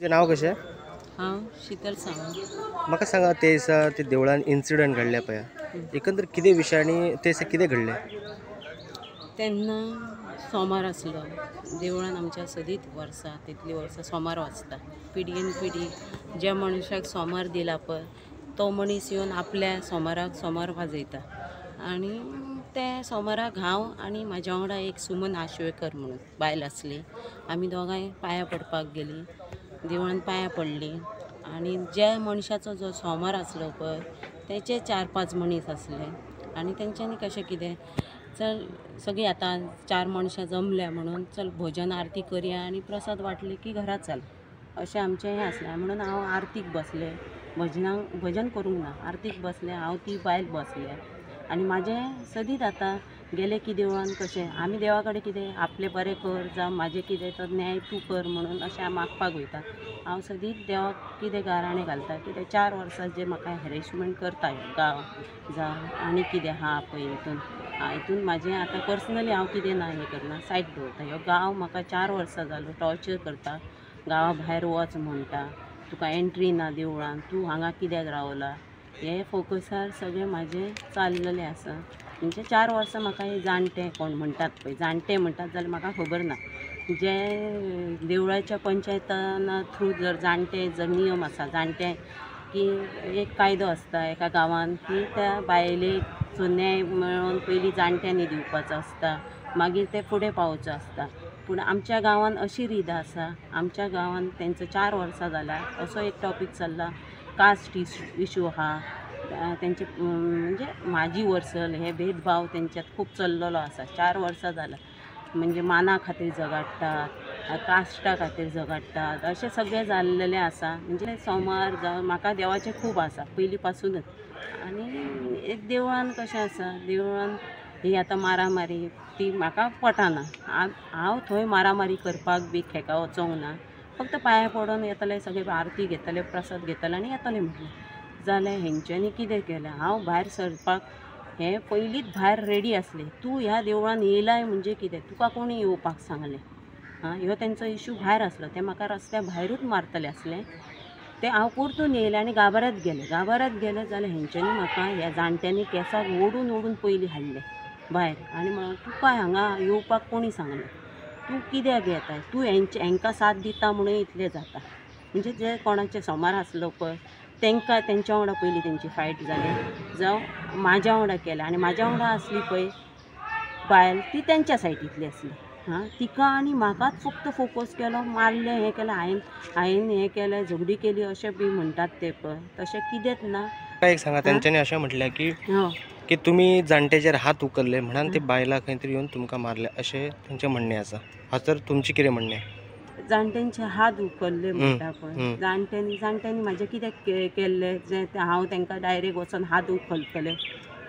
तुझें नाव कशें? हांव शीतल सावंत. म्हाका सांगा ते दिसा ते देवळान इन्सिडंट घडले पळय, एकंदर कितें विशय आनी ते दिसा कितें घडलें? तेन्ना सोमार आसलो देवळान आमच्या सदीत वर्सां तितली वर्सां सोमार वाचता. पिडयेन पिडी ज्या मनशाक सोमार दिला पळय तो मनीस येवन आपल्या सोमाराक सोमार वाजयता. आनी ते सोमाराक हांव आनी म्हाज्या वांगडा एक सुमन आशवेकर म्हणून बायल आसली. आमी दोगांय पांयां पडपाक गेलीं, देवळान पांयां पडलीं. आनी ज्या मनशाचो जो सोमार आसलो पळय तेचे 4-5 मनीस आसले. आनी तेंच्यांनी कशें कितें चल सगळीं आतां 4 मनशां जमल्या म्हणून चल भजन आरती करया आनी प्रसाद वाटले की घरा चल अशें आमचें हें आसलें. म्हणून हांव आरतीक बसलें, भजन करूंक ना, आरतीक बसलें, हांव ती बायल बसलें. आनी म्हाजें सदीत आतां गेलें की देवळान कशें आमी देवा कडेन कितें आपलें बरें कर जावं म्हाजें कितें तो न्याय तूं कर म्हणून अशें हांव मागपाक वयता. हांव सदीत देवाक कितें गाराणें घालता कितें 4 वर्सां जें म्हाका हॅरेसमेंट करता गांव जावं आनी कितें आहा पळय हितून म्हाजें आतां पर्सनली हांव कितें ना हें करना, सायड दवरता. ह्यो गांव म्हाका 4 वर्सां जालो टॉर्चर करता, गांवा भायर वच म्हणटा, तुका एंट्री ना देवळान, तूं हांगा कित्याक रावला, हे फोकसार सगळें म्हाजें चाललेलें आसा. म्हणजे 4 वर्सां म्हाका हे जाणटे कोण म्हणटात पळय जाणटे म्हणटात जाल्यार म्हाका खबर ना. जे देवळाच्या पंचायतना थ्रू जर नियम आसा जाणटे की एक कायदो आसता एका गांवान की त्या बायलेचो न्याय मेळोवन पयलीं जाणट्यांनी दिवपाचो आसता, मागीर ते फुडें पावोवचो आसता. पूण आमच्या गांवान अशी रीत आसा, आमच्या गांवान तेंचो 4 वर्सां जाल्यार असो एक टॉपीक चल्ला, कास्ट इशू आहा तेंचे म्हणजे म्हाजी वर्सल हे भेदभाव तेंच्यात खूब चल्लेलो आसा. 4 वर्सां जालां म्हणजे माना खातीर झगडटात, कास्टा खातीर झगडटात, अशें सगळें जाल्लेलें आसा. म्हणजे सोमार जावं म्हाका देवाचें खूब आसा पयलीं पासूनच. आनी एक देवळान कशें आसा, देवळान ही आतां मारामारी ती म्हाका पटना. हांव थंय मारामारी करपाक बी खेका वचोंक ना, फक्त पांयां पडोन येतलें, सगळें आरती घेतलें, प्रसाद घेतलें आनी येतलें म्हटलें. जालें हेंच्यांनी कितें केलें, हांव भायर सरपाक हे पयलींच भायर रेडी आसलें. तूं ह्या देवळान येयलाय म्हणजे कितें, तुका कोणी येवपाक सांगलें? ह्यो तेंचो इशू भायर आसलो, ते म्हाका रस्त्या भायरूच मारतले आसले. ते हांव परतून येयलें आनी गाभाऱ्यांत गेलें जाल्यार हेंच्यांनी म्हाका ह्या जाणट्यांनी केंसाक ओडून पयलीं हाडलें भायर आनी म्हळ्ळें तुका हांगा येवपाक कोणी सांगलें, तूं कित्याक येताय, तूं हेंकां साथ दिता म्हणून इतलें जाता. म्हणजे जे कोणाचे सोमार आसलो पळय तेंच्या वांगडा पयलीं तेंची फायट जाली, जावं म्हाज्या वांगडा केलें. आनी म्हाज्या वांगडा आसली पळय बायल ती तेंच्या सायडीतली आसली. तिका आनी म्हाकाच फक्त फोकस केलो, मारलें हें केलें, हांवें हें केलें, झगडी केली अशें बी म्हणटात ते पळय, तशें कितेंच ना. एक सांगा, तेंच्यांनी अशें म्हटलें की तुमी जाणटेचेर हात उखल्ले म्हणून ते बायला खंय तरी येवन तुमकां मारले अशें तेंचें म्हणणें आसा. हाचेर तुमचें कितें म्हणणें? जाणट्यांचे हात उखल्ले म्हणटा पळय, जाणट्यांनी म्हाजें कित्याक केल्लें जें हांव तेंकां डायरेक्ट वचोन हात उखलतलें?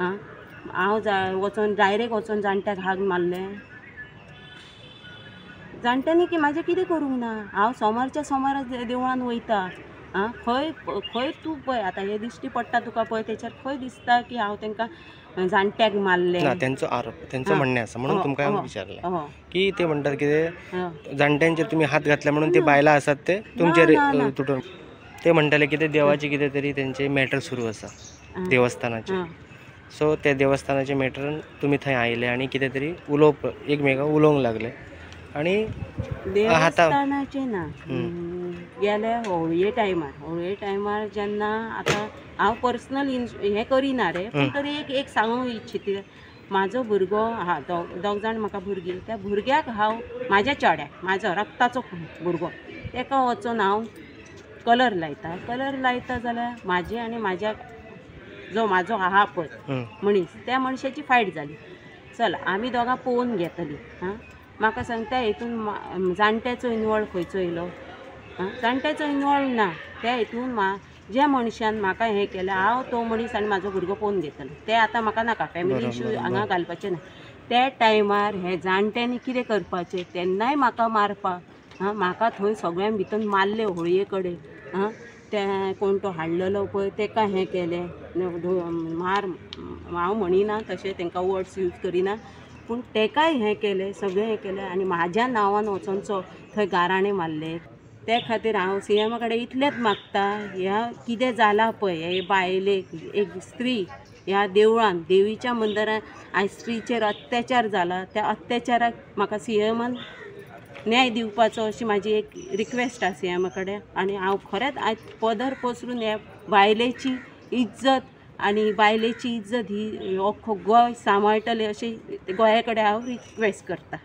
हांव वचोन डायरेक्ट वचोन जाणट्याक हात मारलें? जाणट्यांनी की म्हाजें कितें करूंक ना. हांव सोमारच्या सोमार देवळान वयता, खंय तूं पळय आतां हे दिश्टी पडटा तुका पळय तेचेर खंय दिसता की हांव तेंकां जाणट्याक मारलें? ना, तेंचो आरोप, तेंचो म्हणणें आसा म्हणून तुमकां हांवें विचारलें की ते म्हणटात कितें जाणट्यांचेर तुमी हात घातले म्हणून ते बायलां आसात ते तुमचेर तुटून ते म्हणटाले कितें देवाची कितें तरी तेंचे मॅटर सुरू आसा देवस्थानाचे. सो त्या देवस्थानाच्या मॅटरान तुमी थंय आयले आनी कितें तरी एकमेकाक उलोवंक लागले आनी देवस्थानाचें ना. गेले होळये टायमार जेन्ना आतां हांव पर्सनल हें करिना रे, पूण तरी एक सांगूंक इच्छिता. म्हाजो भुरगो आहा, दोग जाण म्हाका भुरगीं, त्या भुरग्याक हांव म्हाज्या चेड्याक, म्हाजो रक्ताचो भुरगो, तेका वचोन हांव कलर लायता जाल्यार म्हाजी आनी म्हाजो आहा पळय मनीस, त्या मनशाची फायट जाली. चल आमी दोगां पळोवन घेतलीं. म्हाका सांगता हितून जाणट्याचो इनवॉल्व खंयचो येयलो? जाणट्याचो इनवॉल्व ना. त्या हितून ज्या मनशान म्हाका हें केलें, हांव तो मनीस आनी म्हाजो भुरगो पळोवन घेतलो. तें आतां म्हाका नाका, फॅमिली इशू हांगा घालपाचें ना. त्या टायमार हे जाणट्यांनी कितें करपाचें, तेन्नाय म्हाका मारपाक म्हाका थंय सगळ्यां भितर मारलें होळये कडेन. ते कोण तो हाडलेलो पळय तेका हें केलें, हांव म्हणिना तशें तेंकां वर्ड्स यूज करिना, पूण तेकाय हें केलें, सगळें हें केलें आनी म्हाज्या नांवान वचोन थंय गाराणें मारलें. त्या खातीर हांव सीएमा कडेन इतलेंच मागता, ह्या कितें जालां पळय हे बायलेक, एक स्त्री ह्या देवळान देवीच्या मंदिरान आयज स्त्रीचेर अत्याचार जाला, त्या अत्याचाराक म्हाका सीएमान न्याय दिवपाचो अशी म्हाजी एक रिक्वेस्ट आसा सीएमा कडेन. आनी हांव खरेंच आयज पदर पसरून ह्या बायलेची इज्जत आनी बायलेची इज्जत ही अख्खो गोंय सांबाळटले अशी गोंया कडेन हांव रिक्वेस्ट करता.